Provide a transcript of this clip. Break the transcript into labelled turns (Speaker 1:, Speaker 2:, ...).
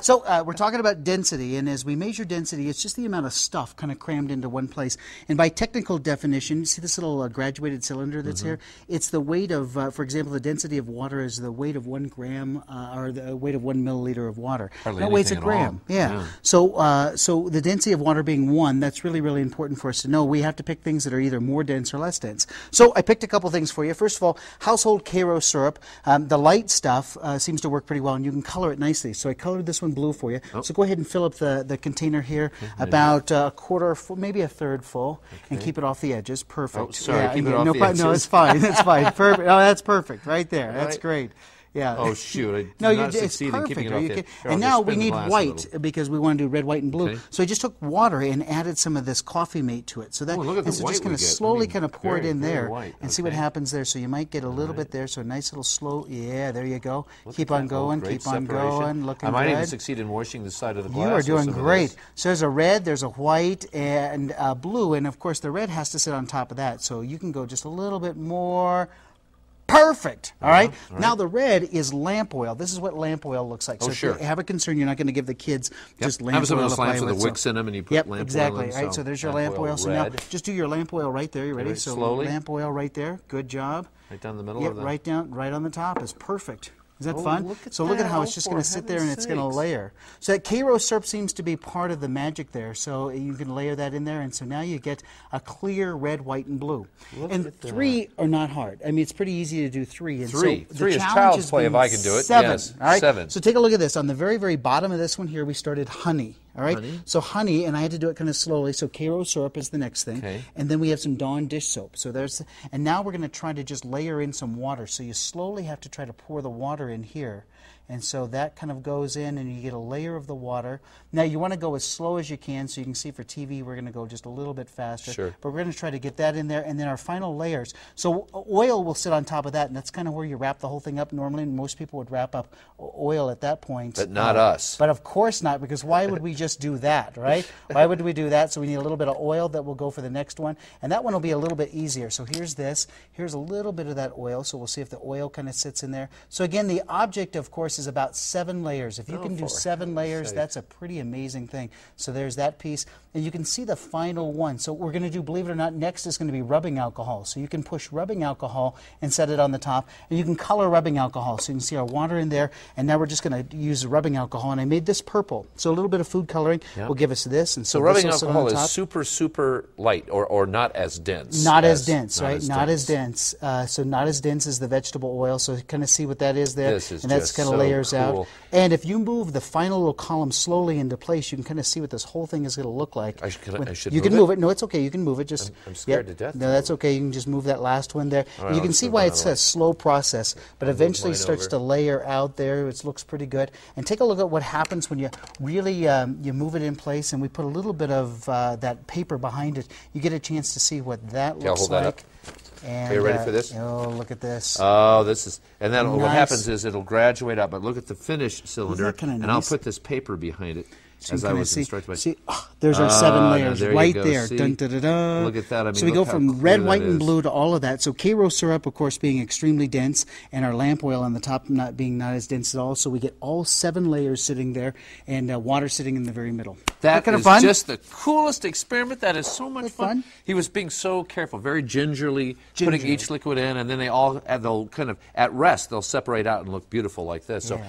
Speaker 1: So we're talking about density, and as we measure density, it's just the amount of stuff kind of crammed into one place. And by technical definition, see this little graduated cylinder that's here? It's the weight of, for example, the density of water is the weight of 1 gram or the weight of 1 milliliter of water.
Speaker 2: Hardly
Speaker 1: That weight's a
Speaker 2: anything at all.
Speaker 1: gram. Yeah. So the density of water being 1, that's really, really important for us to know. We have to pick things that are either more dense or less dense. So I picked a couple things for you. First of all, household Karo syrup. The light stuff seems to work pretty well, and you can color it nicely. So I colored this one blue for you. So go ahead and fill up the container here, about a quarter full, maybe a third full, and keep it off the edges. Perfect.
Speaker 2: Oh, sorry,
Speaker 1: yeah,
Speaker 2: keep it off the edges.
Speaker 1: No, it's fine. It's fine. Perfect. Oh, that's perfect right there. That's great. Yeah.
Speaker 2: Oh, shoot. I did
Speaker 1: No,
Speaker 2: not
Speaker 1: it's
Speaker 2: succeed in keeping
Speaker 1: perfect.
Speaker 2: it off the
Speaker 1: And now we need white because we want to do red, white, and blue.
Speaker 2: Okay.
Speaker 1: So I just took water and added some of this coffee mate to it. So that,
Speaker 2: look at the
Speaker 1: and so
Speaker 2: white
Speaker 1: just kind
Speaker 2: we
Speaker 1: of
Speaker 2: get.
Speaker 1: slowly
Speaker 2: I mean,
Speaker 1: kind of pour it in
Speaker 2: very
Speaker 1: there
Speaker 2: white.
Speaker 1: and see what
Speaker 2: Okay.
Speaker 1: happens there. So you might get a little bit there. So a nice little slow, yeah, there you go.
Speaker 2: Look
Speaker 1: Keep
Speaker 2: at
Speaker 1: on
Speaker 2: that. Oh,
Speaker 1: going,
Speaker 2: great
Speaker 1: keep on
Speaker 2: separation.
Speaker 1: going, looking
Speaker 2: I might
Speaker 1: good.
Speaker 2: even succeed in washing the side of the glass.
Speaker 1: You are
Speaker 2: with
Speaker 1: doing
Speaker 2: some of
Speaker 1: great.
Speaker 2: this.
Speaker 1: So there's a red, there's a white, and blue, and of course the red has to sit on top of that. So you can go just a little bit more. Perfect. All right. Now the red is lamp oil. This is what lamp oil looks like.
Speaker 2: Oh,
Speaker 1: so
Speaker 2: sure.
Speaker 1: if you have a concern, you're not going to give the kids just lamp
Speaker 2: Have some
Speaker 1: oil
Speaker 2: of those
Speaker 1: to
Speaker 2: lamps
Speaker 1: play
Speaker 2: with the
Speaker 1: with.
Speaker 2: wicks in them, and you put
Speaker 1: Yep,
Speaker 2: lamp
Speaker 1: exactly.
Speaker 2: oil in.
Speaker 1: Right. So there's your lamp oil. So now
Speaker 2: red.
Speaker 1: just do your lamp oil right there. You ready?
Speaker 2: Very
Speaker 1: So
Speaker 2: slowly.
Speaker 1: lamp oil right there. Good job.
Speaker 2: Right down the middle
Speaker 1: Yep,
Speaker 2: of the...
Speaker 1: right down, right on the top is perfect. Is that
Speaker 2: Oh,
Speaker 1: fun?
Speaker 2: look at
Speaker 1: So look at
Speaker 2: that.
Speaker 1: how
Speaker 2: Oh,
Speaker 1: it's just
Speaker 2: for
Speaker 1: going to sit there and
Speaker 2: heaven's
Speaker 1: it's going to
Speaker 2: sakes.
Speaker 1: layer. So that Karo syrup seems to be part of the magic there. So you can layer that in there, and so now you get a clear red, white, and blue.
Speaker 2: Look
Speaker 1: and
Speaker 2: at that.
Speaker 1: 3 are not hard. I mean, it's pretty easy to do 3. And
Speaker 2: Three.
Speaker 1: So
Speaker 2: Three
Speaker 1: the
Speaker 2: is
Speaker 1: challenge
Speaker 2: child's
Speaker 1: has
Speaker 2: play if
Speaker 1: been
Speaker 2: I can do it.
Speaker 1: 7.
Speaker 2: Yes,
Speaker 1: All right?
Speaker 2: 7.
Speaker 1: So take a look at this. On the very, very bottom of this one here, we started honey. All right.
Speaker 2: Honey.
Speaker 1: So honey, and I had to do it kind of slowly. So Karo syrup is the next thing,
Speaker 2: Okay.
Speaker 1: and then we have some Dawn dish soap. So there's, and now we're going to try to just layer in some water. So you slowly have to try to pour the water in here. And so that kind of goes in, and you get a layer of the water. Now you want to go as slow as you can, so you can see for TV we're going to go just a little bit faster.
Speaker 2: Sure.
Speaker 1: But we're going to try to get that in there, and then our final layers. So oil will sit on top of that, and that's kind of where you wrap the whole thing up. Normally, most people would wrap up oil at that point.
Speaker 2: But not us.
Speaker 1: But of course not, because why would we just do that, right? Why would we do that? So we need a little bit of oil that will go for the next one, and that one will be a little bit easier. So here's this. Here's a little bit of that oil, so we'll see if the oil kind of sits in there. So again, the object, of course, is about 7 layers. If you can do 7 layers, that's a pretty amazing thing. So there's that piece, and you can see the final one. So we're going to do, believe it or not, next is going to be rubbing alcohol. So you can push rubbing alcohol and set it on the top, and you can color rubbing alcohol. So you can see our water in there, and now we're just going to use rubbing alcohol, and I made this purple. So a little bit of food coloring will give us this, and so,
Speaker 2: So rubbing
Speaker 1: this will sit on
Speaker 2: alcohol
Speaker 1: the top.
Speaker 2: is super, super light, or not as dense.
Speaker 1: Not as dense, right?
Speaker 2: as
Speaker 1: Not as dense. So not as dense as the vegetable oil. So kind of see what that is there.
Speaker 2: This is
Speaker 1: and that's
Speaker 2: just
Speaker 1: kind of
Speaker 2: so
Speaker 1: layers
Speaker 2: cool.
Speaker 1: out. And if you move the final little column slowly into place, you can kind of see what this whole thing is going to look like.
Speaker 2: I should
Speaker 1: you
Speaker 2: move
Speaker 1: can move it. No, it's okay. You can move it. Just
Speaker 2: I'm scared to death.
Speaker 1: No, that's okay. You can just move that last one there.
Speaker 2: All right,
Speaker 1: And you
Speaker 2: I'll
Speaker 1: can
Speaker 2: just
Speaker 1: see
Speaker 2: move
Speaker 1: why
Speaker 2: it
Speaker 1: it's
Speaker 2: another
Speaker 1: a slow process, but eventually it starts to layer out there. It looks pretty good. And take a look at what happens when you really you move it in place, and we put a little bit of that paper behind it. You get a chance to see what that looks
Speaker 2: I'll hold that
Speaker 1: like.
Speaker 2: up.
Speaker 1: And,
Speaker 2: Are you ready for this?
Speaker 1: Oh, look at this.
Speaker 2: Oh, this is, and then what
Speaker 1: Nice.
Speaker 2: happens is it'll graduate up. But look at the finished cylinder,
Speaker 1: kinda
Speaker 2: and I'll
Speaker 1: nice?
Speaker 2: put this paper behind it,
Speaker 1: So
Speaker 2: as
Speaker 1: you
Speaker 2: I
Speaker 1: kinda
Speaker 2: was instructed by.
Speaker 1: see, there's our 7
Speaker 2: now
Speaker 1: layers
Speaker 2: there you
Speaker 1: right
Speaker 2: go.
Speaker 1: there.
Speaker 2: See?
Speaker 1: Dun, da, da, da.
Speaker 2: Look at that. I mean,
Speaker 1: so we go
Speaker 2: look how
Speaker 1: from
Speaker 2: clear
Speaker 1: red,
Speaker 2: that
Speaker 1: white, and
Speaker 2: is.
Speaker 1: blue to all of that. So Karo syrup, of course, being extremely dense, and our lamp oil on the top not being not as dense at all. So we get all 7 layers sitting there, and water sitting in the very middle.
Speaker 2: That
Speaker 1: kind of
Speaker 2: is
Speaker 1: fun?
Speaker 2: just the coolest experiment. That is so much
Speaker 1: fun?
Speaker 2: He was being so careful, very gingerly putting each liquid in, and then they'll kind of at rest they'll separate out and look beautiful like this. So
Speaker 1: Yeah.